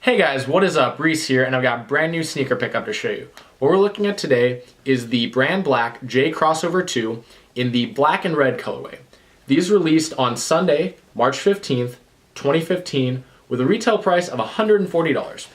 Hey guys, what is up? Reese here, and I've got a brand new sneaker pickup to show you. What we're looking at today is the BrandBlack J Crossover 2 in the black and red colorway. These released on Sunday, March 15th, 2015, with a retail price of $140.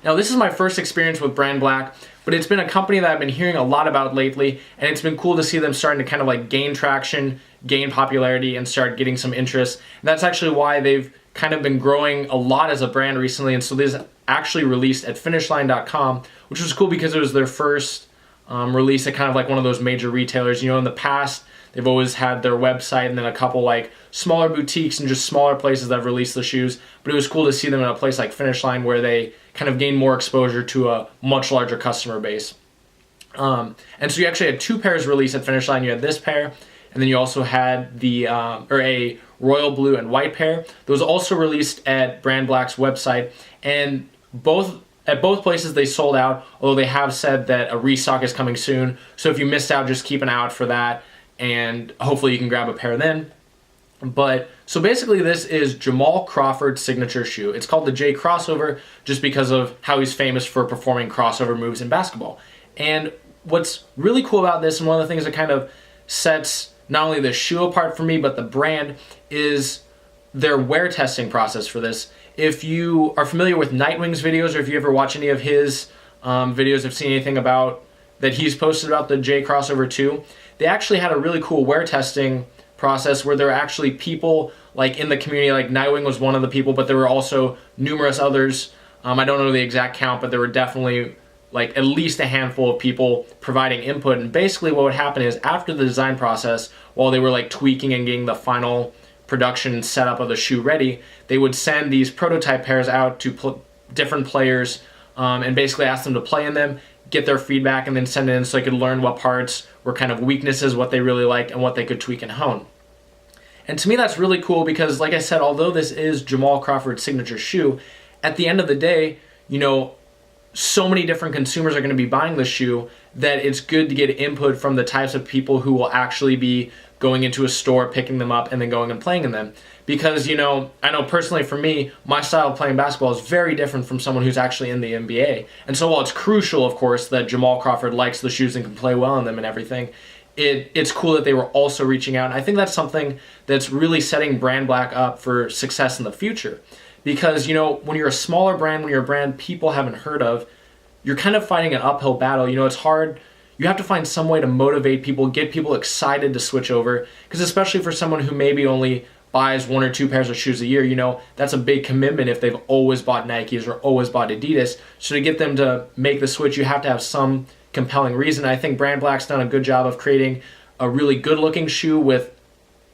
Now this is my first experience with BrandBlack, but it's been a company that I've been hearing a lot about lately, and it's been cool to see them starting to kind of like gain traction, gain popularity, and start getting some interest. And that's actually why they've kind of been growing a lot as a brand recently, and so this actually released at finishline.com, which was cool because it was their first release at kind of like one of those major retailers. You know, in the past, they've always had their website and then a couple like smaller boutiques and just smaller places that have released the shoes, but it was cool to see them in a place like Finish Line where they kind of gained more exposure to a much larger customer base. And so you actually had two pairs released at Finish Line. You had this pair, and then you also had the a royal blue and white pair. Those also released at BrandBlack's website, and at both places they sold out, although they have said that a restock is coming soon. So if you missed out, just keep an eye out for that, and hopefully you can grab a pair then. But so basically this is Jamal Crawford's signature shoe. It's called the J Crossover just because of how he's famous for performing crossover moves in basketball. And what's really cool about this, and one of the things that kind of sets not only the shoe apart for me, but the brand, is their wear testing process for this. If you are familiar with Nightwing's videos, or if you ever watch any of his videos, have seen anything about that he's posted about the J Crossover 2, they actually had a really cool wear testing process where there were actually people like in the community, like Nightwing was one of the people, but there were also numerous others. I don't know the exact count, but there were definitely like at least a handful of people providing input. And basically what would happen is after the design process, while they were like tweaking and getting the final production setup of the shoe ready, they would send these prototype pairs out to different players and basically ask them to play in them, get their feedback, and then send it in so they could learn what parts were kind of weaknesses, what they really liked, and what they could tweak and hone. And to me that's really cool because, like I said, although this is Jamal Crawford's signature shoe, at the end of the day, you know, so many different consumers are going to be buying this shoe that it's good to get input from the types of people who will actually be going into a store, picking them up, and then going and playing in them. Because, you know, I know personally for me, my style of playing basketball is very different from someone who's actually in the NBA. And so while it's crucial, of course, that Jamal Crawford likes the shoes and can play well in them and everything, it's cool that they were also reaching out. And I think that's something that's really setting BrandBlack up for success in the future. Because, you know, when you're a smaller brand, when you're a brand people haven't heard of, you're kind of fighting an uphill battle. You know, it's hard. You have to find some way to motivate people, get people excited to switch over. Because especially for someone who maybe only buys one or two pairs of shoes a year, you know, that's a big commitment if they've always bought Nikes or always bought Adidas. So to get them to make the switch, you have to have some compelling reason. I think BrandBlack's done a good job of creating a really good looking shoe with,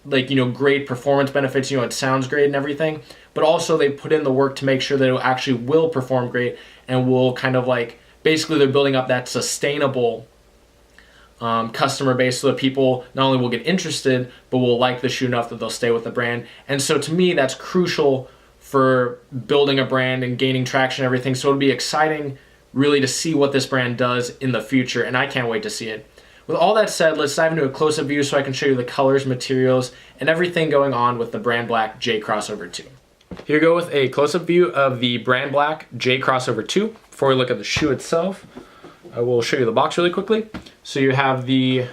like, you know, great performance benefits. You know, it sounds great and everything, but also they put in the work to make sure that it actually will perform great and will kind of like, basically they're building up that sustainable customer base so that people not only will get interested, but will like the shoe enough that they'll stay with the brand. And so to me, that's crucial for building a brand and gaining traction and everything. So it'll be exciting really to see what this brand does in the future, and I can't wait to see it. With all that said, let's dive into a close-up view so I can show you the colors, materials, and everything going on with the BrandBlack J Crossover 2. Here we go with a close-up view of the BrandBlack J Crossover 2. Before we look at the shoe itself, I will show you the box really quickly. So you have the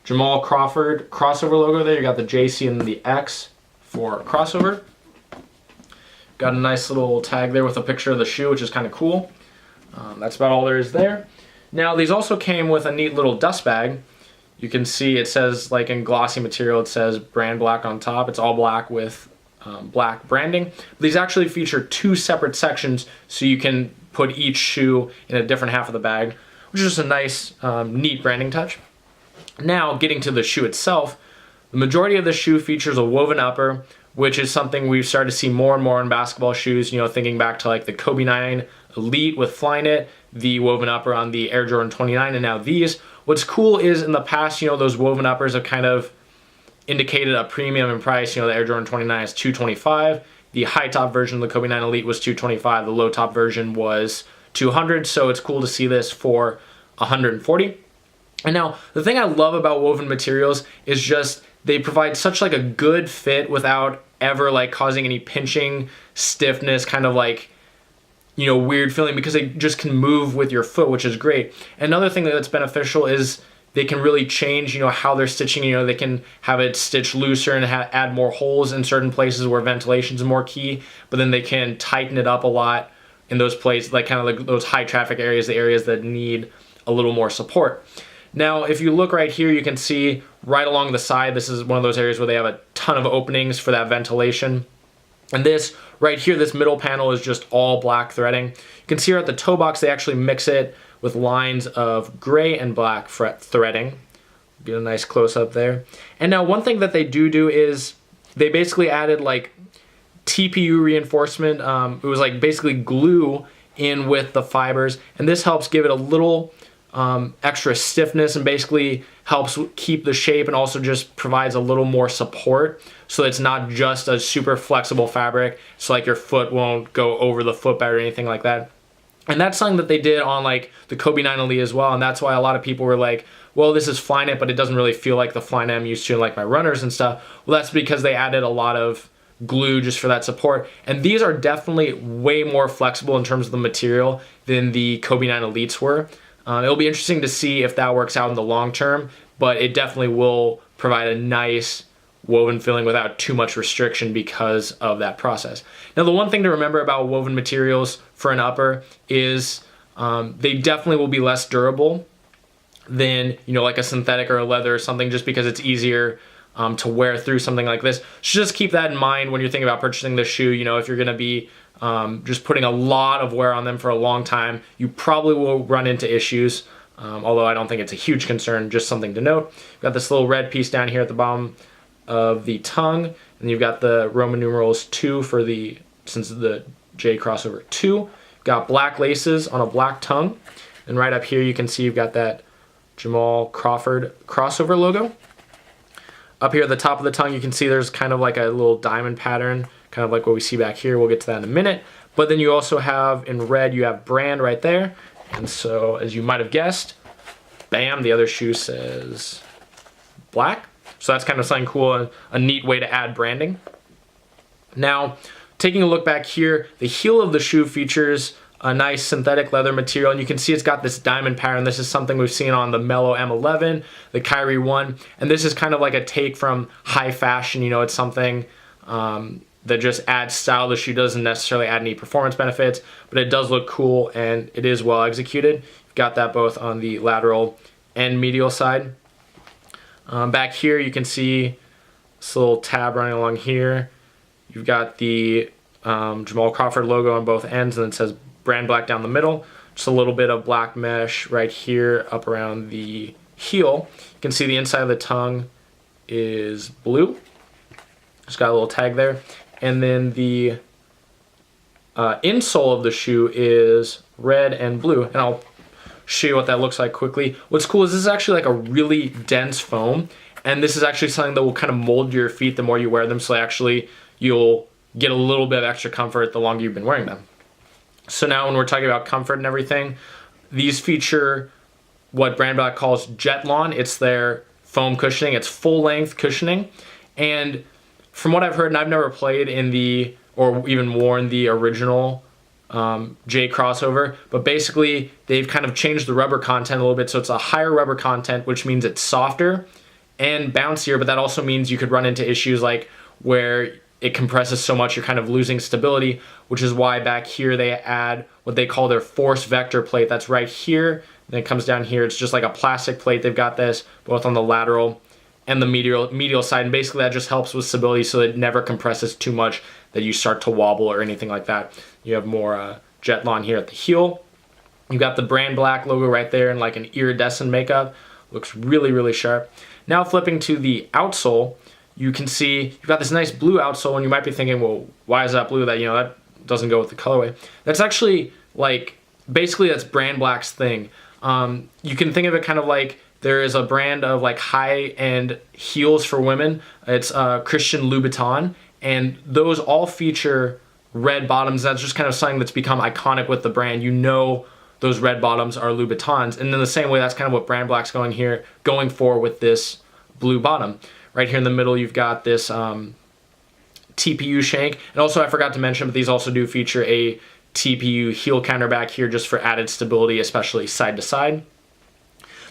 Jamal Crawford crossover logo there. You got the JC and the X for crossover. Got a nice little tag there with a picture of the shoe, which is kind of cool. That's about all there is there. Now these also came with a neat little dust bag. You can see it says, like in glossy material, it says BrandBlack on top. It's all black with black branding. These actually feature two separate sections, so you can put each shoe in a different half of the bag, which is just a nice, neat branding touch. Now, getting to the shoe itself, the majority of the shoe features a woven upper, which is something we've started to see more and more in basketball shoes, you know, thinking back to like the Kobe 9 Elite with Flyknit, the woven upper on the Air Jordan 29, and now these. What's cool is in the past, you know, those woven uppers have kind of indicated a premium in price. You know, the Air Jordan 29 is $225. The high top version of the Kobe 9 Elite was $225. The low top version was $200. So it's cool to see this for $140. And now the thing I love about woven materials is just they provide such like a good fit without ever like causing any pinching, stiffness, kind of like weird feeling because they just can move with your foot, which is great. Another thing that's beneficial is they can really change, how they're stitching. They can have it stitch looser and add more holes in certain places where ventilation is more key, but then they can tighten it up a lot in those places, like kind of like those high traffic areas, the areas that need a little more support. Now, if you look right here, you can see right along the side, this is one of those areas where they have a ton of openings for that ventilation. And this right here, this middle panel is just all black threading. You can see here at the toe box, they actually mix it with lines of gray and black threading. Get a nice close up there. And now one thing that they do is they basically added like TPU reinforcement. It was like basically glue in with the fibers, and this helps give it a little extra stiffness and basically helps keep the shape, and also just provides a little more support so it's not just a super flexible fabric, so like your foot won't go over the footbed or anything like that. And that's something that they did on like the Kobe 9 Elite as well, and that's why a lot of people were like, well, this is Flyknit, but it doesn't really feel like the Flyknit I'm used to in like my runners and stuff. Well, that's because they added a lot of glue just for that support. And these are definitely way more flexible in terms of the material than the Kobe 9 Elites were. It'll be interesting to see if that works out in the long term, but it definitely will provide a nice woven feeling without too much restriction because of that process. Now, the one thing to remember about woven materials for an upper is they definitely will be less durable than, like a synthetic or a leather or something, just because it's easier to wear through something like this. So just keep that in mind when you're thinking about purchasing this shoe. If you're gonna be just putting a lot of wear on them for a long time, you probably will run into issues, although I don't think it's a huge concern, just something to note. You've got this little red piece down here at the bottom of the tongue, and you've got the Roman numerals 2 for since the J crossover 2. You've got black laces on a black tongue, and right up here you can see you've got that Jamal Crawford crossover logo. Up here at the top of the tongue, you can see there's kind of like a little diamond pattern, kind of like what we see back here. We'll get to that in a minute. But then you also have, in red, you have brand right there. And so, as you might have guessed, bam, the other shoe says black. So that's kind of something cool, a neat way to add branding. Now, taking a look back here, the heel of the shoe features a nice synthetic leather material, and you can see it's got this diamond pattern. This is something we've seen on the Mellow M11, the Kyrie 1, and this is kind of like a take from high fashion. It's something that just adds style. The shoe doesn't necessarily add any performance benefits, but it does look cool and it is well executed. You've got that both on the lateral and medial side. Back here you can see this little tab running along here. You've got the Jamal Crawford logo on both ends, and it says BrandBlack down the middle. Just a little bit of black mesh right here up around the heel. You can see the inside of the tongue is blue. Just got a little tag there. And then the insole of the shoe is red and blue. And I'll show you what that looks like quickly. What's cool is this is actually like a really dense foam. And this is actually something that will kind of mold your feet the more you wear them. So actually you'll get a little bit of extra comfort the longer you've been wearing them. So now when we're talking about comfort and everything, these feature what BrandBlack calls Jetlon. It's their foam cushioning. It's full length cushioning. And from what I've heard, and I've never played in or even worn the original J crossover, but basically they've kind of changed the rubber content a little bit. So it's a higher rubber content, which means it's softer and bouncier, but that also means you could run into issues like where it compresses so much you're kind of losing stability, which is why back here they add what they call their force vector plate. That's right here. Then it comes down here. It's just like a plastic plate. They've got this both on the lateral and the medial side, and basically that just helps with stability so it never compresses too much that you start to wobble or anything like that. You have more Jetlon here at the heel. You've got the BrandBlack logo right there in like an iridescent makeup. Looks really, really sharp. Now flipping to the outsole, you can see you've got this nice blue outsole, and you might be thinking, well, why is that blue? That doesn't go with the colorway. That's actually basically that's BrandBlack's thing. You can think of it kind of like there is a brand of like high-end heels for women. It's Christian Louboutin, and those all feature red bottoms. That's just kind of something that's become iconic with the brand. Those red bottoms are Louboutins, and in the same way, that's kind of what BrandBlack's going for with this blue bottom. Right here in the middle, you've got this TPU shank. And also, I forgot to mention, but these also do feature a TPU heel counter back here just for added stability, especially side to side.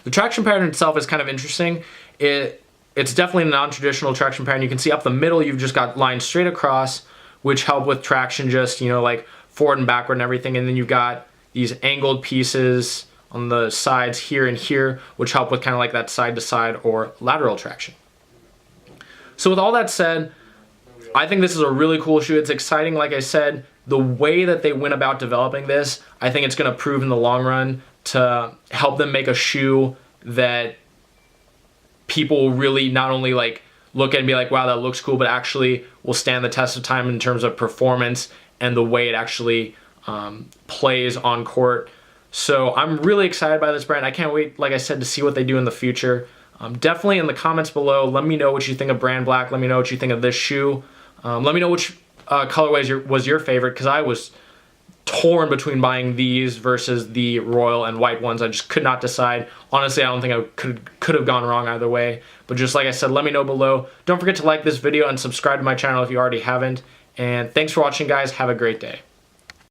The traction pattern itself is kind of interesting. It's definitely a non-traditional traction pattern. You can see up the middle, you've just got lines straight across, which help with traction, just, you know, like forward and backward and everything. And then you've got these angled pieces on the sides here and here, which help with kind of like that side to side or lateral traction. So with all that said, I think this is a really cool shoe. It's exciting. Like I said, the way that they went about developing this, I think it's going to prove in the long run to help them make a shoe that people will really not only like look at and be like, wow, that looks cool, but actually will stand the test of time in terms of performance and the way it actually plays on court. So I'm really excited by this brand. I can't wait, like I said, to see what they do in the future. Definitely in the comments below, let me know what you think of BrandBlack. Let me know what you think of this shoe. Let me know which colorway was your favorite, because I was torn between buying these versus the royal and white ones. I just could not decide. Honestly, I don't think I could have gone wrong either way. But just like I said, let me know below. Don't forget to like this video and subscribe to my channel if you already haven't. And thanks for watching, guys. Have a great day.